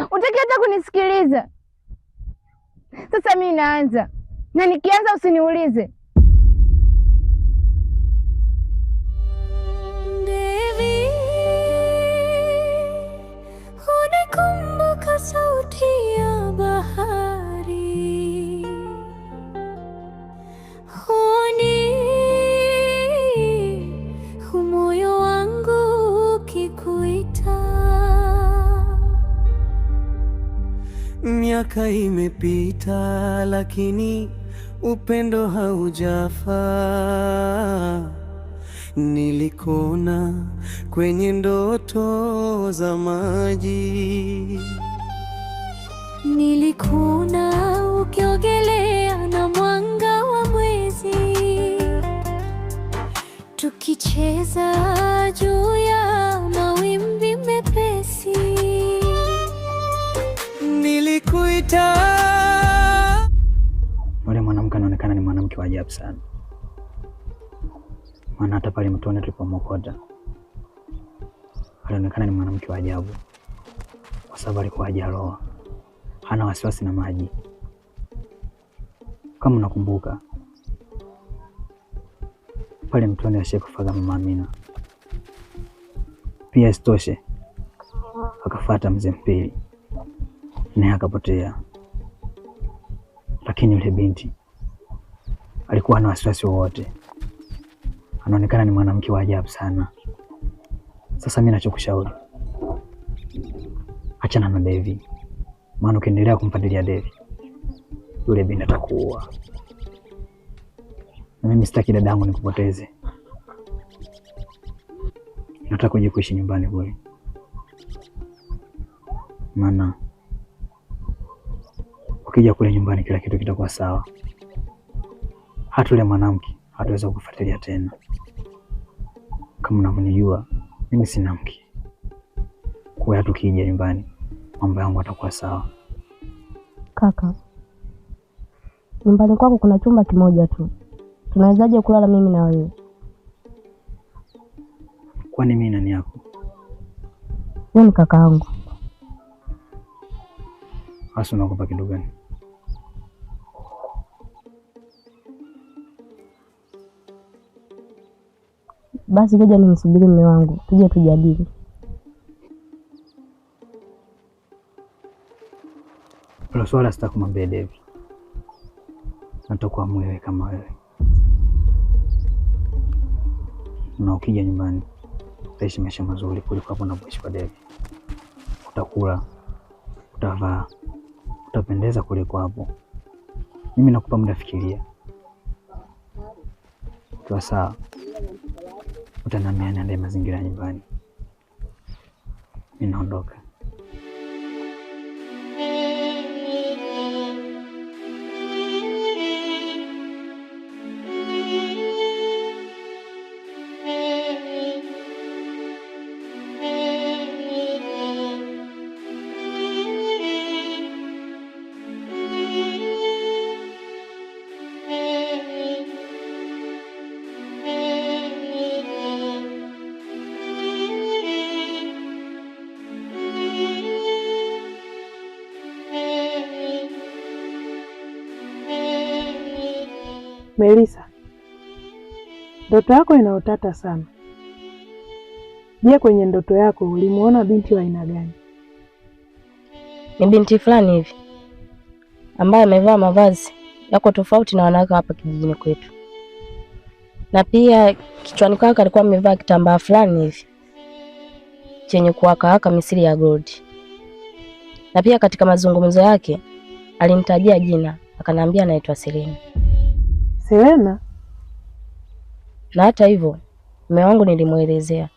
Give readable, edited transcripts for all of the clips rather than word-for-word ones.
Utaki hata kunisikiliza. Sasa mimi naanza, na nikianza usiniulize. Devi, unikumbuka sauti ya bahari, huoni moyo wangu ukikuita. Miaka imepita lakini upendo haujafa. Nilikuona kwenye ndoto za maji, nilikuona ukiogelea na mwanga wa mwezi, tukicheza juu ya mawimbi mepesi. Nilikuita. Yule mwanamke anaonekana ni mwanamke wa ajabu sana, maana hata pale mtoni tulipomokota alionekana ni mwanamke wa ajabu, kwa sababu alikuwa hajaloa, hana wasiwasi na maji. Kama unakumbuka pale mtoni alishekufaga Mama Amina. Pia isitoshe akafuata Mzee Mpili naye akapotea, lakini yule binti alikuwa hana wasiwasi wowote. Anaonekana ni mwanamke wa ajabu sana. Sasa mimi nachokushauri, achana na Devi, maana ukiendelea kumfuatilia Devi yule binti atakuua, na mimi sitaki dadangu nikupoteze. Nataka kuja kuishi nyumbani kule, maana ukija kule nyumbani kila kitu kitakuwa sawa. Hata yule mwanamke hataweza kufuatilia tena. Kama unavyonijua mimi sina mke, kwa hiyo tukija nyumbani mambo yangu yatakuwa sawa. Kaka, nyumbani kwako kuna chumba kimoja tu, tunawezaje kulala mimi na wewe? Kwani mimi nani yako? Wewe ni kaka yangu. Hasa unaogopa kitu gani? Basi ngoja nimsubiri mume wangu tuje tujadili. Hilo swala sitaki kumwambia Devi. Natakuwa mwewe kama wewe. Na ukija nyumbani utaishi maisha mazuri kuliko hapo unapoishi kwa Devi. Utakula, utavaa, utapendeza kuliko hapo. Mimi nakupa muda, fikiria. Kwa sawa, utaniambia niandae mazingira nyumbani. Mimi naondoka. Melissa, ndoto yako ina utata sana. Je, kwenye ndoto yako ulimuona binti wa aina gani? Ni binti fulani hivi ambaye amevaa mavazi yako tofauti na wanawake hapa kijijini kwetu, na pia kichwani kwake alikuwa amevaa kitambaa fulani hivi chenye kuwakawaka misili ya gold. Na pia katika mazungumzo yake alinitajia jina, akaniambia anaitwa Selena. Selena? Na hata hivyo mume wangu nilimuelezea,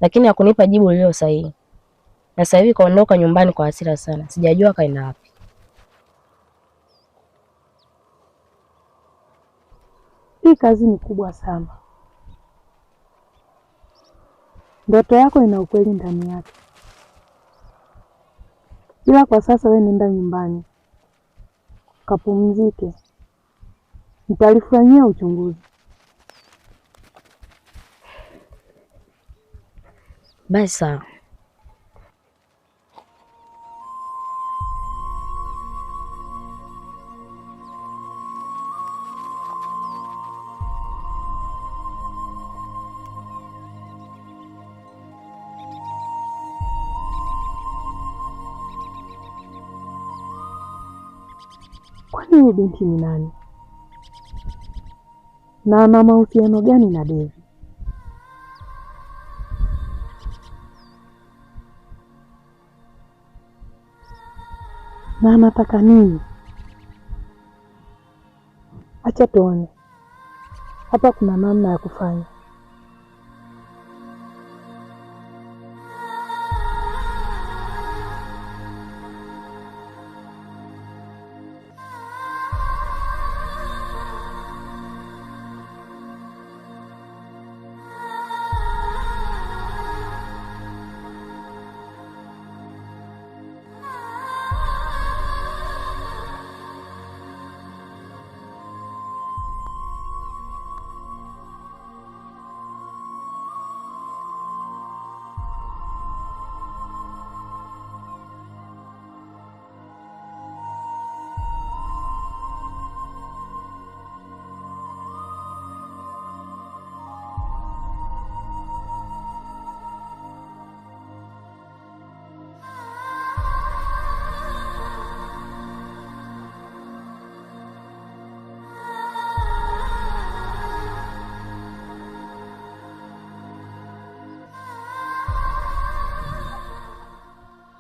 lakini hakunipa jibu lililo sahihi. Na sasa hivi kaondoka nyumbani kwa hasira sana, sijajua kaenda wapi. Hii kazi ni kubwa sana. Ndoto yako ina ukweli ndani yake, ila kwa sasa wewe nenda nyumbani kapumzike, nitalifanyia uchunguzi. Basi sawa. Kwani huyu binti ni nani? Na ana mahusiano gani na Devi? Na anataka nini? Acha tuone. Hapa kuna namna ya kufanya.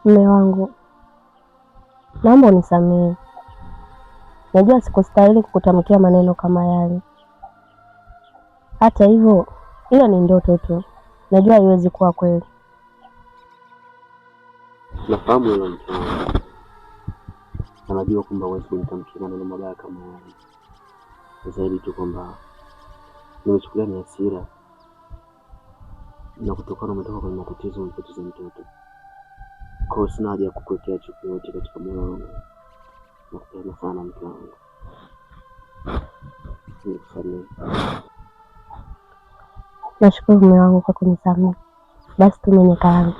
Mume wangu, naomba unisamehe. Najua sikustahili kukutamkia maneno kama yale. Hata hivyo, hiyo ni ndoto tu. Najua haiwezi kuwa kweli. Nafahamu hilo mke wangu. Najua kwamba huwezi kunitamkia maneno mabaya kama yale. Zaidi tu kwamba nimechukulia ni hasira. Na kutokana umetoka kwenye matatizo umpoteza mtoto. Kwa hiyo sina haja ya kukuwekea chuki yote katika moyo wangu. Nakupenda sana mke wangu. Nikusamehe. Nashukuru mume wangu kwa kunisamehe. Basi tumenye kaangu.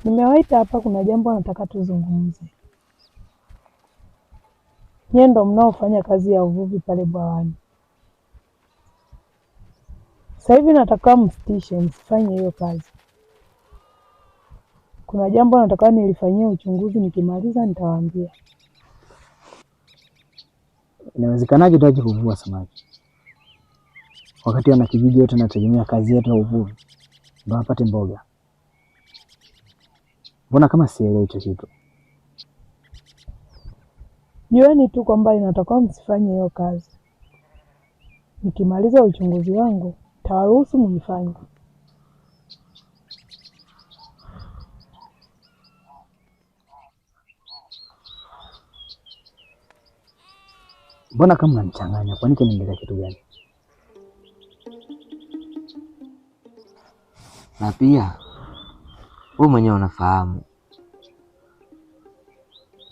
Nimewaita hapa, kuna jambo nataka tuzungumze. Nyie ndo mnaofanya kazi ya uvuvi pale bwawani. Sasa hivi nataka msitishe, msifanye hiyo kazi. Kuna jambo nataka nilifanyie uchunguzi, nikimaliza nitawaambia. Inawezekanaje tuaje kuvua samaki wakati wana kijiji wote nategemea kazi yetu ya uvuvi ndio wapate mboga? Mbona kama sielewi hicho kitu? Jueni tu kwamba inatakiwa msifanye hiyo kazi. Nikimaliza uchunguzi wangu tawaruhusu mnifanye. Mbona kama unanichanganya? Kwani kinaendelea kitu gani? Na pia wewe mwenyewe unafahamu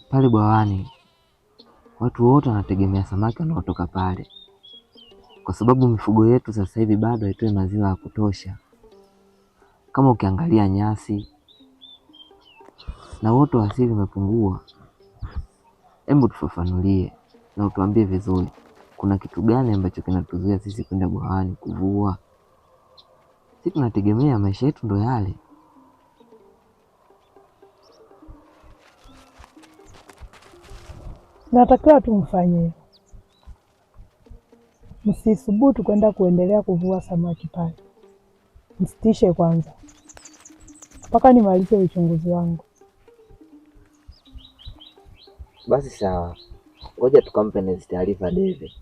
pale bwawani watu wote wanategemea samaki wanaotoka pale, kwa sababu mifugo yetu sasa hivi bado haitoi maziwa ya kutosha. Kama ukiangalia nyasi na uoto wa asili umepungua. Hebu tufafanulie na utuambie vizuri, kuna kitu gani ambacho kinatuzuia sisi kwenda bwawani kuvua? Sisi tunategemea maisha yetu ndo yale. Natakiwa tu mfanye. Msisubutu kwenda kuendelea kuvua samaki pale. Msitishe kwanza mpaka nimalize uchunguzi wangu. Basi sawa, ngoja tukampe nezi taarifa Devi.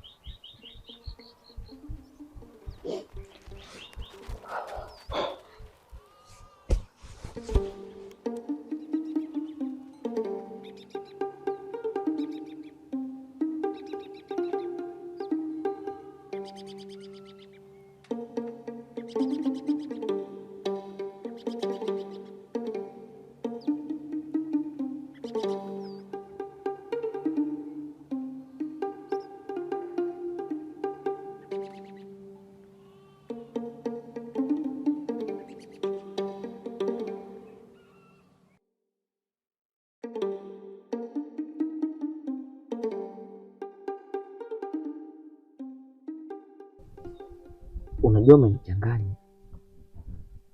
Unajua umenichanganya.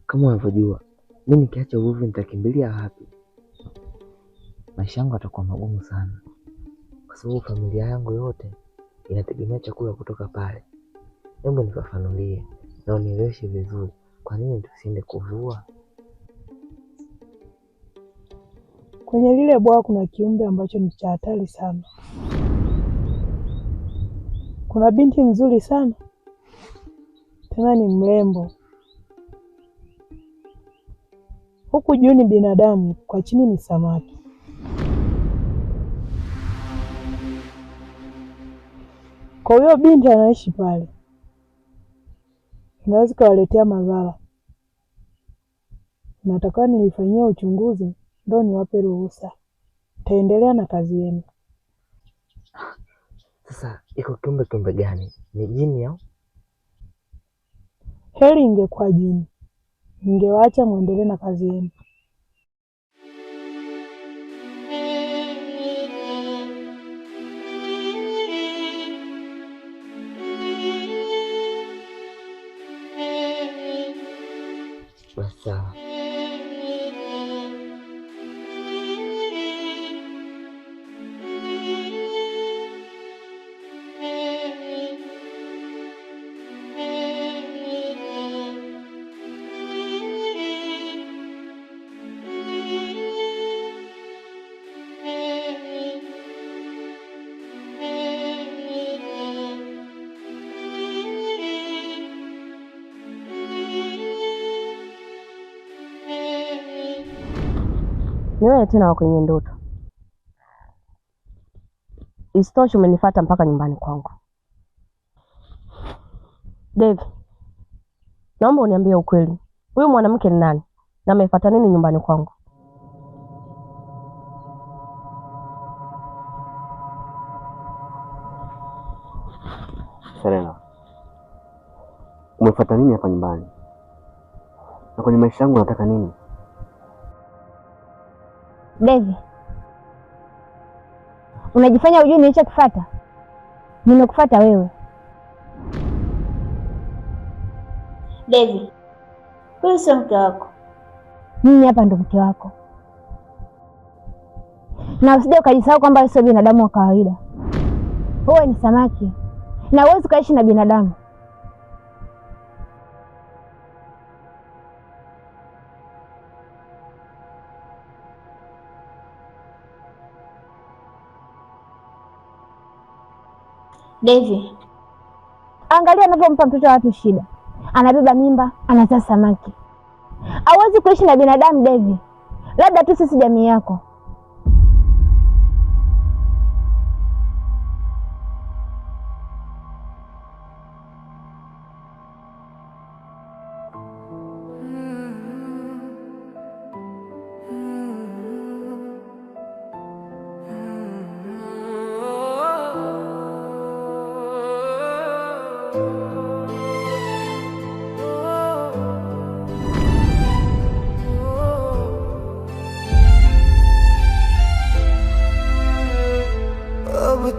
Kama unavyojua, mimi nikiacha uvuvi nitakimbilia wapi? Maisha yangu yatakuwa magumu sana, kwa sababu familia yangu yote inategemea chakula kutoka pale. Hebu nifafanulie na unieleweshe vizuri, kwa nini tusiende kuvua? Kwenye lile bwawa kuna kiumbe ambacho ni cha hatari sana. Kuna binti mzuri sana, tena ni mrembo. Huku juu ni binadamu, kwa chini ni samaki. Kwa hiyo binti anaishi pale, inaweza kawaletea madhara. Nataka nilifanyia uchunguzi ndio niwape ruhusa. Taendelea na kazi yenu. Sasa iko kiumbe gani? Ni jini au? Heri ingekuwa jini, ningewaacha muendelee na kazi yenu. Sawa. Ni wewe tena wa kwenye ndoto. Isitoshe umenifuata mpaka nyumbani kwangu. Devi, naomba uniambie ukweli. Huyu mwanamke ni nani na amefuata nini nyumbani kwangu? Serena, umefuata nini hapa nyumbani? Na kwenye maisha yangu unataka nini? Devi, unajifanya hujui nilichokufuata? Nimekufuata wewe. Devi, huyu sio mke wako. Mimi hapa ndo mke wako, na usije ukajisahau kwamba wewe sio binadamu wa kawaida. Wewe ni samaki na huwezi ukaishi na binadamu. Devi, Angalia anavyompa mtoto wa watu shida, anabeba mimba, anazaa samaki. Hauwezi kuishi na binadamu Devi, labda tu sisi jamii yako.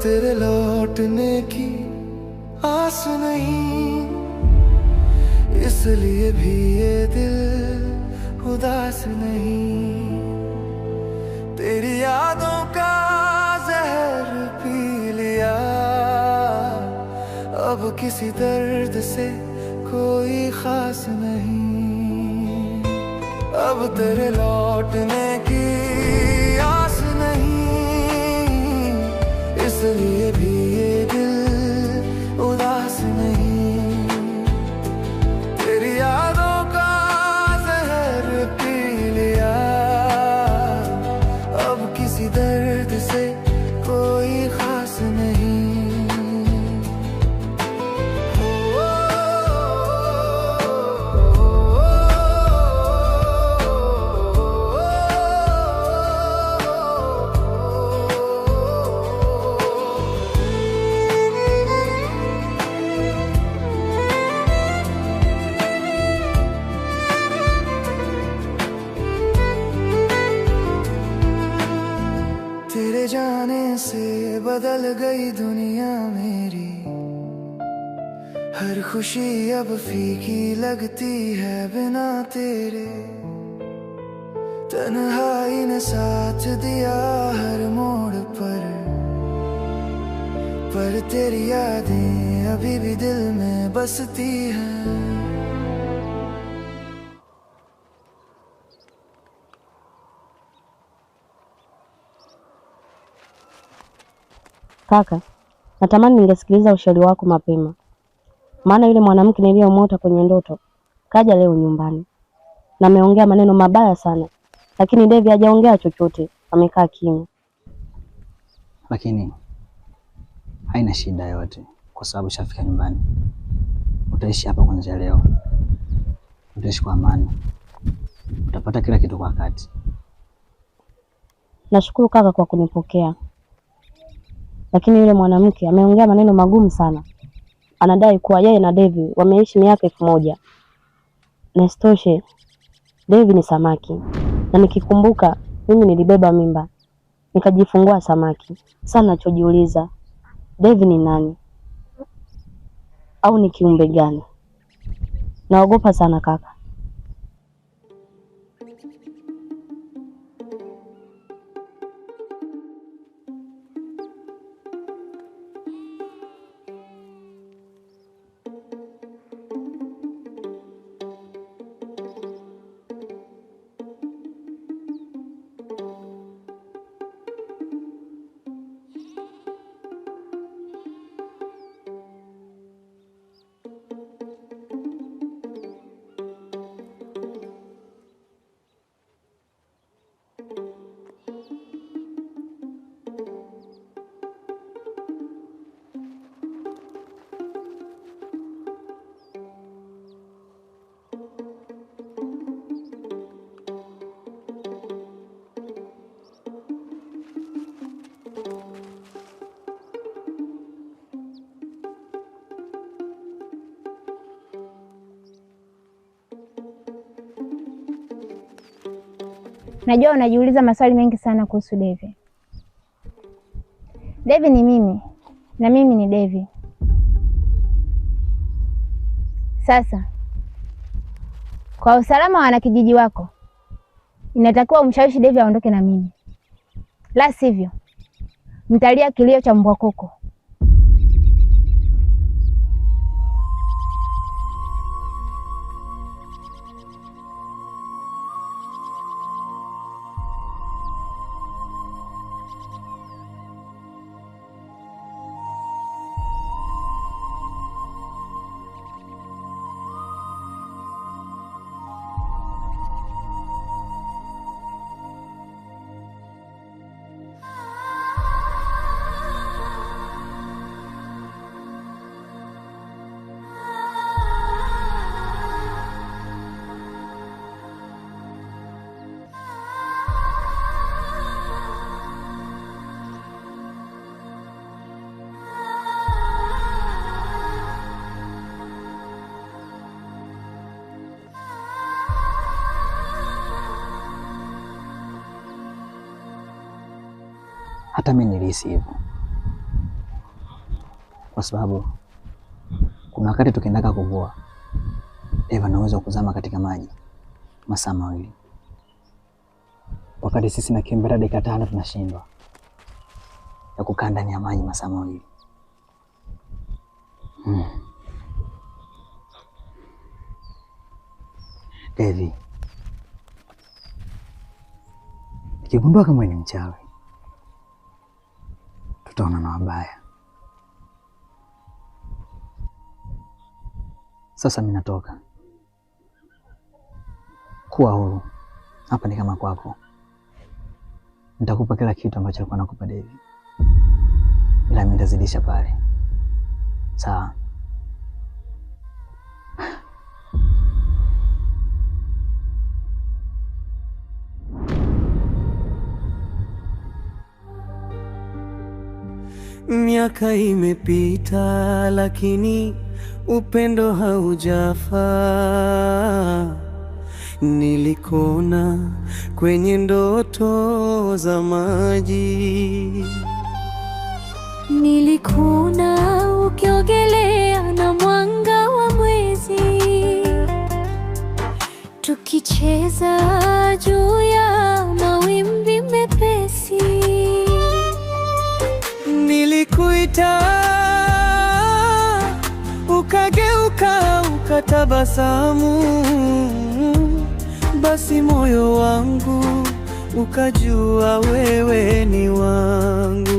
तेरे लौटने की आस नहीं, इसलिए भी ये दिल उदास नहीं। तेरी यादों का जहर पी लिया, अब किसी दर्द से कोई खास नहीं। अब तेरे लौटने की आस नहीं, इसलिए भी ये दिल उदास नहीं। तेरी यादों का जहर पी लिया, अब किसी दर्द से कोई खास नहीं। तेरे जाने से बदल गई दुनिया मेरी, हर खुशी अब फीकी लगती है बिना तेरे, तन्हाई ने साथ दिया हर मोड़ पर तेरी यादें अभी भी दिल में बसती हैं। Kaka, natamani ningesikiliza ushauri wako mapema, maana yule mwanamke niliyomwota kwenye ndoto kaja leo nyumbani na ameongea maneno mabaya sana, lakini Devi hajaongea chochote, amekaa kimya. Lakini haina shida yote, kwa sababu shafika nyumbani. Utaishi hapa kuanzia leo, utaishi kwa amani, utapata kila kitu kwa wakati. Nashukuru kaka kwa kunipokea, lakini yule mwanamke ameongea maneno magumu sana. Anadai kuwa yeye na Devi wameishi miaka 1000. Na isitoshe Devi ni samaki, na nikikumbuka mimi nilibeba mimba nikajifungua samaki. Sana nachojiuliza, Devi ni nani au ni kiumbe gani? Naogopa sana kaka. Najua unajiuliza maswali mengi sana kuhusu Devi. Devi ni mimi na mimi ni Devi. Sasa kwa usalama wa wanakijiji wako, inatakiwa umshawishi Devi aondoke na mimi, la sivyo mtalia kilio cha mbwa koko. Hata mimi nilihisi hivyo, kwa sababu kuna wakati tukiendaka kuvua, Eva anaweza kuzama katika maji masaa 2, wakati sisi na Kimbera dakika 5 tunashindwa ya kukaa ndani ya maji masaa 2. Devi, nikigundua kama ni mchawi, tutaona na wabaya. Sasa mimi natoka. Kuwa huru. Hapa ni kama kwako. Nitakupa kila kitu ambacho alikuwa nakupa Devi, ila mimi nitazidisha pale. Sawa? Miaka imepita lakini upendo haujafa. Nilikona kwenye ndoto za maji, nilikona ukiogelea na mwanga ukageuka ukatabasamu, basi moyo wangu ukajua wewe ni wangu.